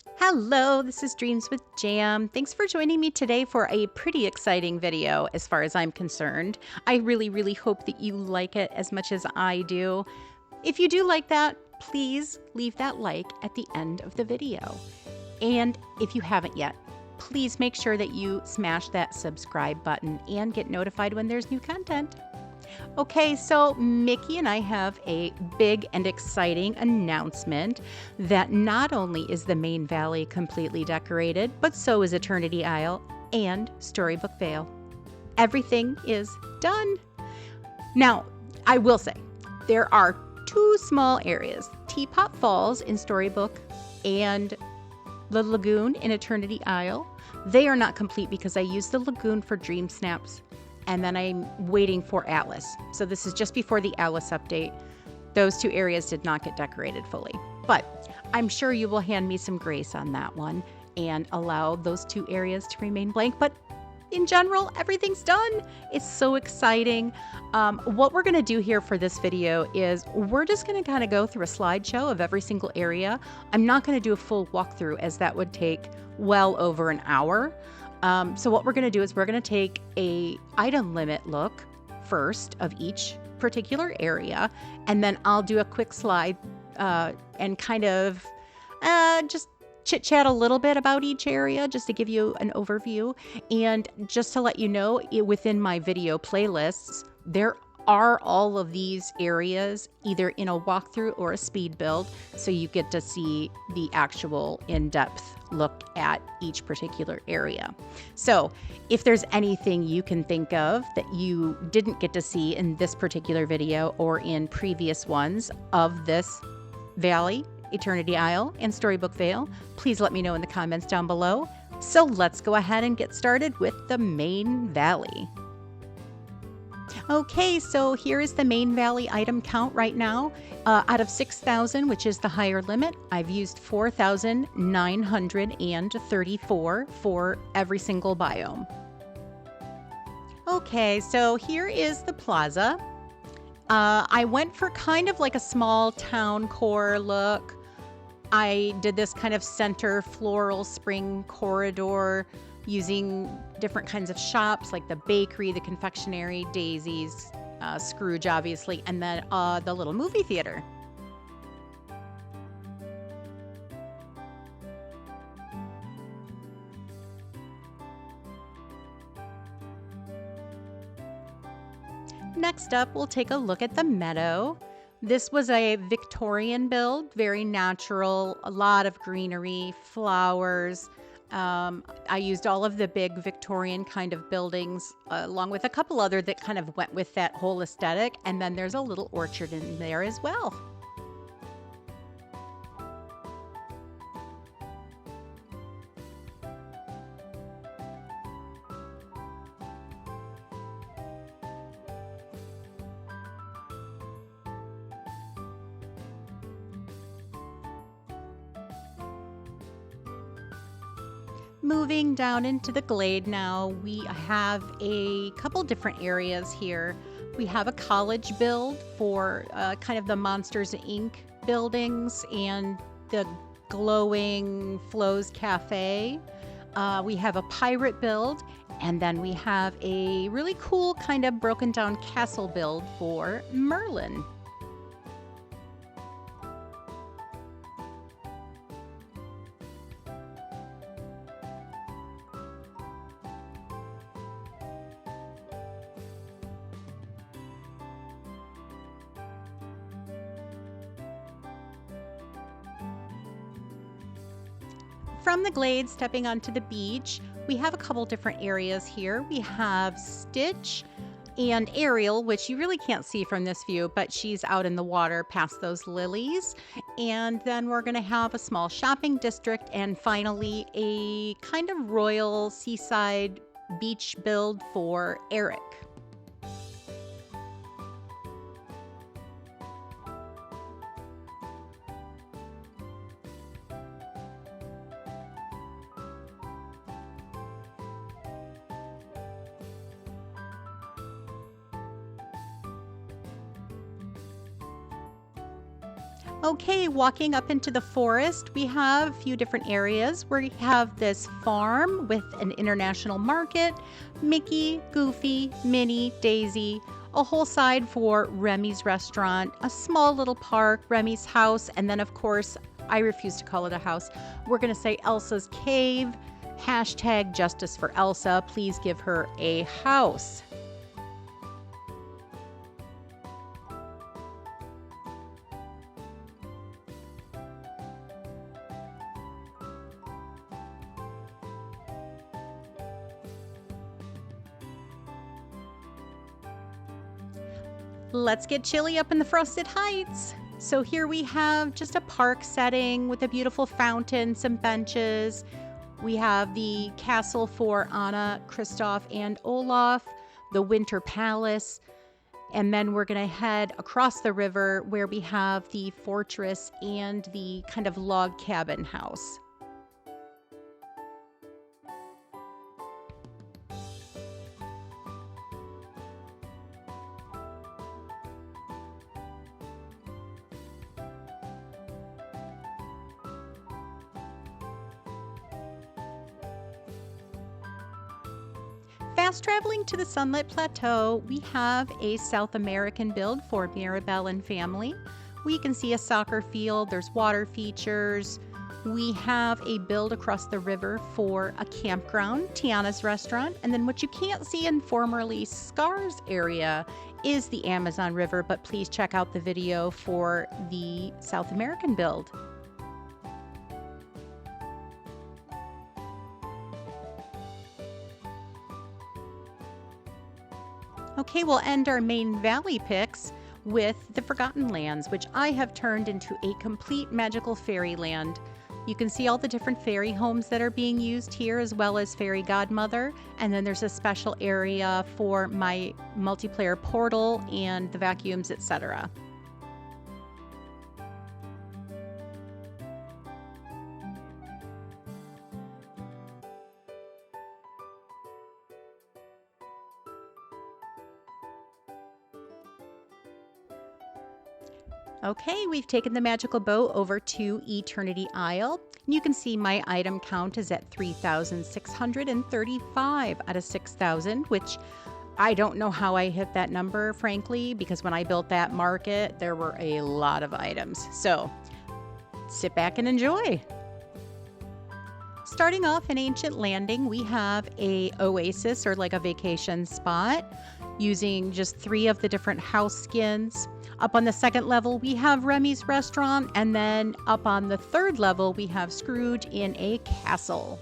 Hello, this is Dreams with Jam. Thanks for joining me today for a pretty exciting video as far as I'm concerned. I really hope that you like it as much as I do. If you do like that, please leave that like at the end of the video. And if you haven't yet, please make sure that you smash that subscribe button and get notified when there's new content. Okay, so Mickey and I have a big and exciting announcement that not only is the main valley completely decorated, but so is Eternity Isle and Storybook Vale. Everything is done. Now, I will say, there are two small areas, Teapot Falls in Storybook and the lagoon in Eternity Isle. They are not complete because I used the lagoon for dream snaps and then I'm waiting for Atlas. So this is just before the Atlas update. Those two areas did not get decorated fully, but I'm sure you will hand me some grace on that one and allow those two areas to remain blank. But in general, everything's done. It's so exciting. What we're gonna do here for this video is we're just gonna kind of go through a slideshow of every single area. I'm not gonna do a full walkthrough as that would take well over an hour. So what we're going to do is we're going to take a item limit look first of each particular area, and then I'll do a quick slide and kind of just chit chat a little bit about each area just to give you an overview. And just to let you know, within my video playlists, there are all of these areas either in a walkthrough or a speed build, so you get to see the actual in-depth look at each particular area. So if there's anything you can think of that you didn't get to see in this particular video or in previous ones of this valley, Eternity Isle, and Storybook Vale, please let me know in the comments down below. So let's go ahead and get started with the main valley. Okay, so here is the main valley item count right now. Out of 6,000, which is the higher limit, I've used 4,934 for every single biome. Okay, so here is the plaza. I went for kind of like a small town core look. I did this kind of center floral spring corridor using different kinds of shops like the bakery, the confectionery, Daisy's, Scrooge obviously, and then the little movie theater. Next up, we'll take a look at the meadow. This was a Victorian build, very natural, a lot of greenery, flowers. I used all of the big Victorian kind of buildings, along with a couple other that kind of went with that whole aesthetic. And then there's a little orchard in there as well. Moving down into the glade now, we have a couple different areas here. We have a college build for kind of the Monsters Inc. buildings and the glowing Flo's Cafe. We have a pirate build, and then we have a really cool kind of broken down castle build for Merlin. From the glade, stepping onto the beach, we have a couple different areas here. We have Stitch and Ariel, which you really can't see from this view, but she's out in the water past those lilies. And then we're going to have a small shopping district, and finally a kind of royal seaside beach build for Eric. Okay, walking up into the forest, we have a few different areas where we have this farm with an international market, Mickey, Goofy, Minnie, Daisy, a whole side for Remy's restaurant, a small little park, Remy's house, and then of course, I refuse to call it a house. We're going to say Elsa's cave. Hashtag justice for Elsa. Please give her a house. Let's get chilly up in the Frosted Heights. So here we have just a park setting with a beautiful fountain, some benches. We have the castle for Anna, Kristoff, and Olaf, the Winter Palace, and then we're going to head across the river where we have the fortress and the kind of log cabin house. Fast traveling to the Sunlit Plateau, we have a South American build for Mirabelle and family. We can see a soccer field, there's water features. We have a build across the river for a campground, Tiana's restaurant. And then what you can't see in formerly Scar's area is the Amazon River, but please check out the video for the South American build. Okay, we'll end our main valley picks with the Forgotten Lands, which I have turned into a complete magical fairyland. You can see all the different fairy homes that are being used here, as well as Fairy Godmother. And then there's a special area for my multiplayer portal and the vacuums, etc. Okay, we've taken the magical boat over to Eternity Isle. You can see my item count is at 3,635 out of 6,000, which I don't know how I hit that number, frankly, because when I built that market, there were a lot of items. So sit back and enjoy. Starting off in Ancient Landing, we have a oasis, or like a vacation spot, using just 3 of the different house skins. Up on the second level, we have Remy's restaurant, and then up on the third level, we have Scrooge in a castle.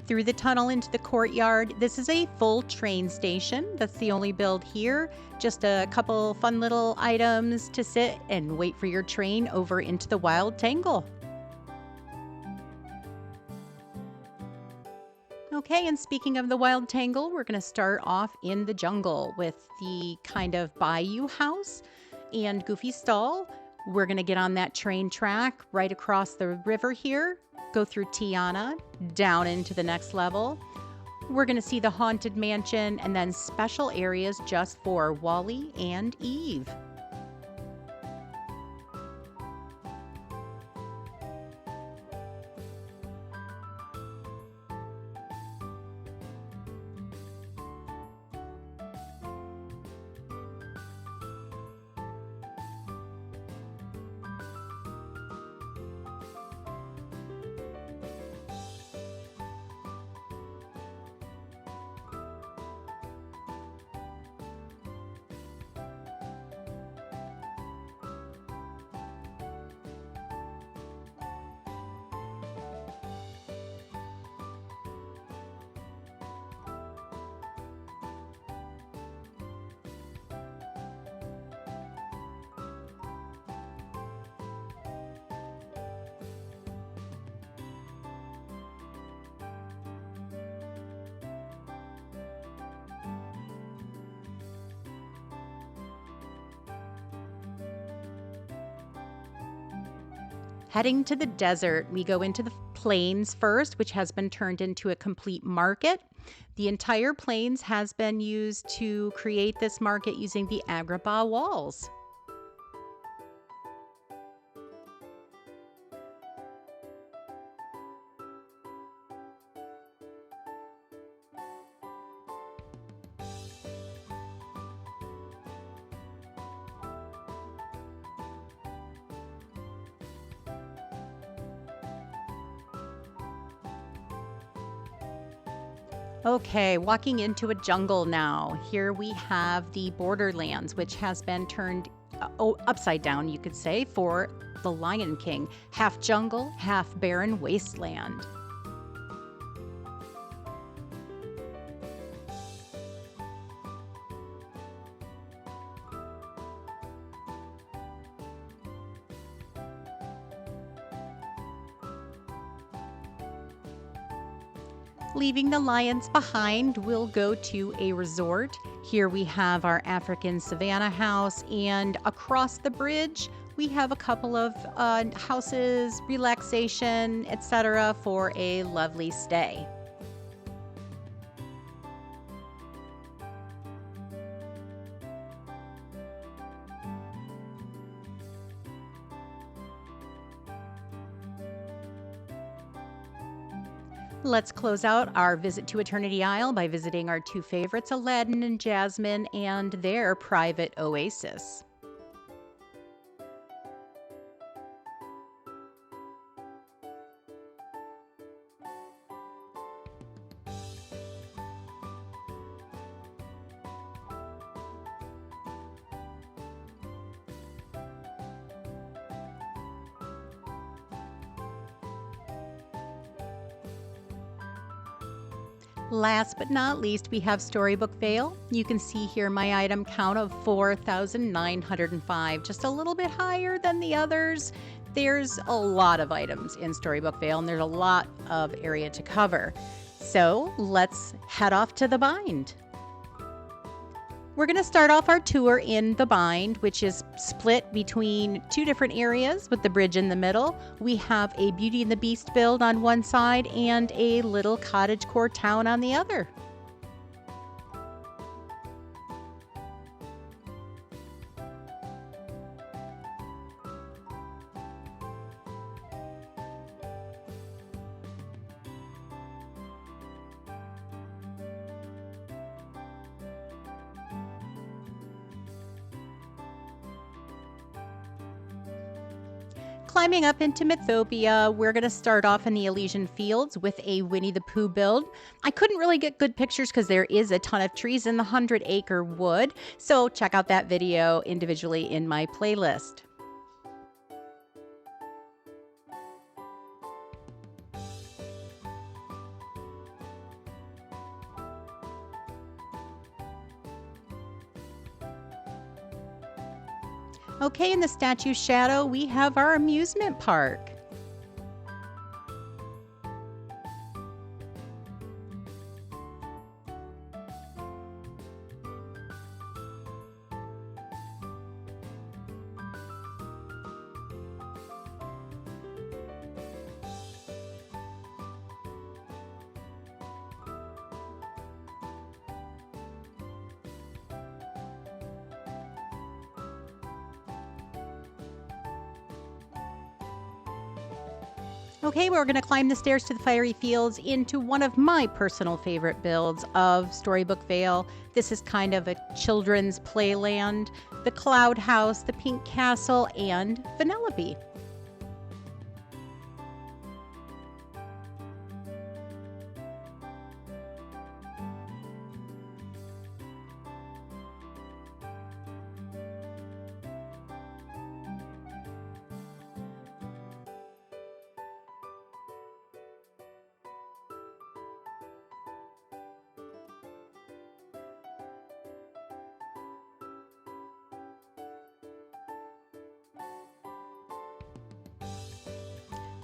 Through the tunnel into the courtyard, this is a full train station. That's the only build here. Just a couple fun little items to sit and wait for your train over into the Wild Tangle. Okay, and speaking of the Wild Tangle, we're going to start off in the jungle with the kind of bayou house and Goofy stall. We're going to get on that train track right across the river here. Go through Tiana, down into the next level. We're going to see the Haunted Mansion and then special areas just for Wally and Eve. Heading to the desert, we go into the plains first, which has been turned into a complete market. The entire plains has been used to create this market using the Agrabah walls. Okay, walking into a jungle now. Here we have the borderlands, which has been turned upside down, you could say, for the Lion King. Half jungle, half barren wasteland. Leaving the lions behind, we'll go to a resort. Here we have our African Savannah house, and across the bridge, we have a couple of houses, relaxation, etc. for a lovely stay. Let's close out our visit to Eternity Isle by visiting our two favorites, Aladdin and Jasmine, and their private oasis. Last but not least, we have Storybook Vale. You can see here my item count of 4,905, just a little bit higher than the others. There's a lot of items in Storybook Vale, and there's a lot of area to cover. So let's head off to the bind. We're going to start off our tour in the bind, which is split between two different areas with the bridge in the middle. We have a Beauty and the Beast build on one side and a little cottagecore town on the other. Climbing up into Mythopia, we're going to start off in the Elysian Fields with a Winnie the Pooh build. I couldn't really get good pictures because there is a ton of trees in the 100-acre wood, so check out that video individually in my playlist. Okay, in the statue shadow, we have our amusement park. Okay, we're going to climb the stairs to the Fiery Fields into one of my personal favorite builds of Storybook Vale. This is kind of a children's playland. The Cloud House, the Pink Castle, and Vanellope.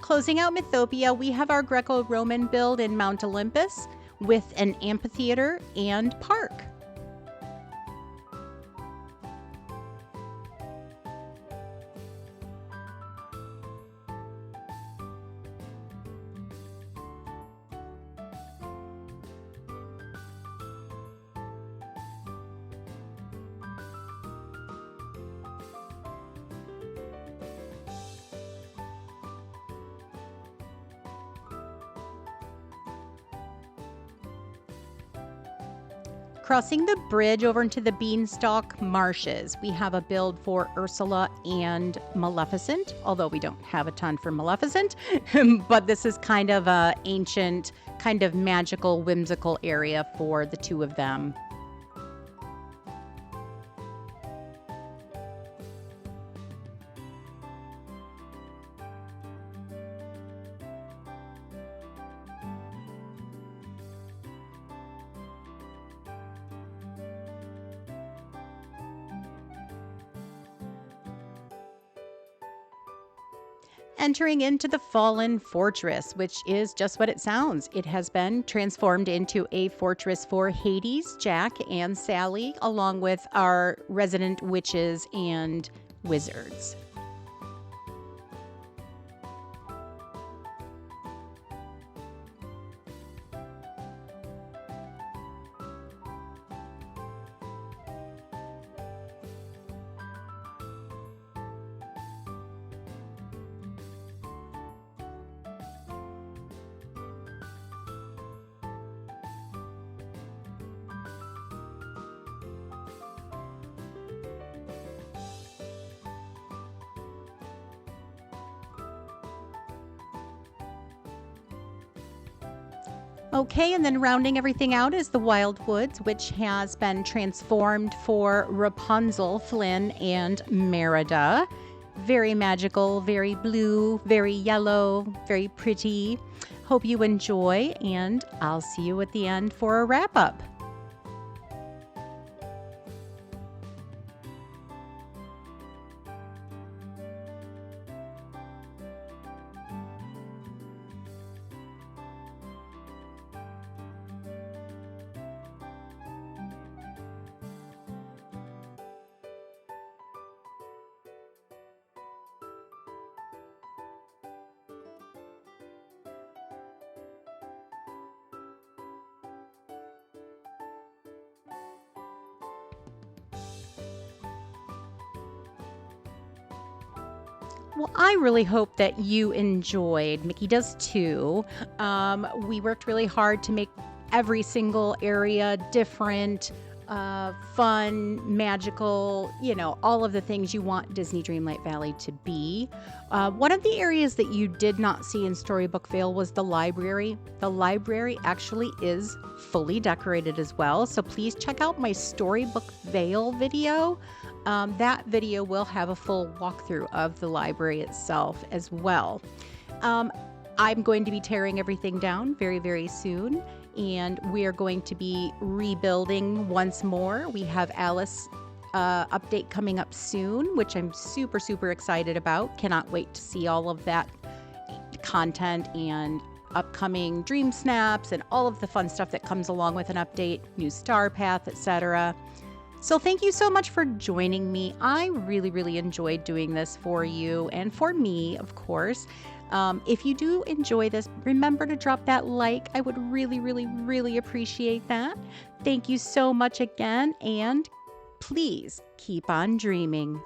Closing out Mythopia, we have our Greco-Roman build in Mount Olympus with an amphitheater and park. Crossing the bridge over into the Beanstalk Marshes, we have a build for Ursula and Maleficent, although we don't have a ton for Maleficent, but this is kind of a ancient, kind of magical, whimsical area for the two of them. Entering into the Fallen Fortress, which is just what it sounds. It has been transformed into a fortress for Hades, Jack, and Sally, along with our resident witches and wizards. Okay, and then rounding everything out is the Wildwoods, which has been transformed for Rapunzel, Flynn, and Merida. Very magical, very blue, very yellow, very pretty. Hope you enjoy, and I'll see you at the end for a wrap-up. Well, I really hope that you enjoyed. Mickey does too. We worked really hard to make every single area different, fun, magical, all of the things you want Disney Dreamlight Valley to be. One of the areas that you did not see in Storybook Vale was the library. The library actually is fully decorated as well, so please check out my Storybook Vale video. That video will have a full walkthrough of the library itself as well. I'm going to be tearing everything down very, very soon, and we are going to be rebuilding once more. We have Alice update coming up soon, which I'm super, super excited about. Cannot wait to see all of that content and upcoming dream snaps and all of the fun stuff that comes along with an update, new star path, etc. So thank you so much for joining me. I really, really enjoyed doing this for you and for me, of course. If you do enjoy this, remember to drop that like. I would really, really, really appreciate that. Thank you so much again, and please keep on dreaming.